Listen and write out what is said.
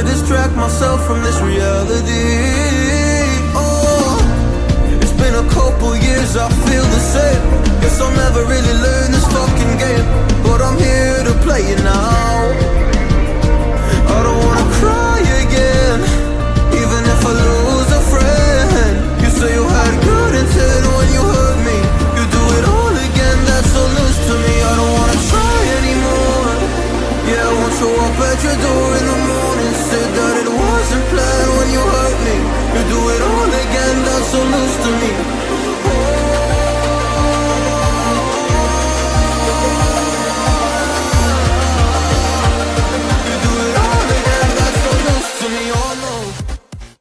to distract myself from this reality. Oh, it's been a couple years, I feel the same. Guess I'll never really learn this fucking game, but I'm here to play it now. I don't wanna cry again, even if I lose a friend. You say you had good intent when you hurt me. You do it all again, that's so loose to me. I don't wanna try anymore. Yeah, I want to walk at your door in the morning, said that it wasn't planned when you hurt me. You do it all again, that's so loose to me.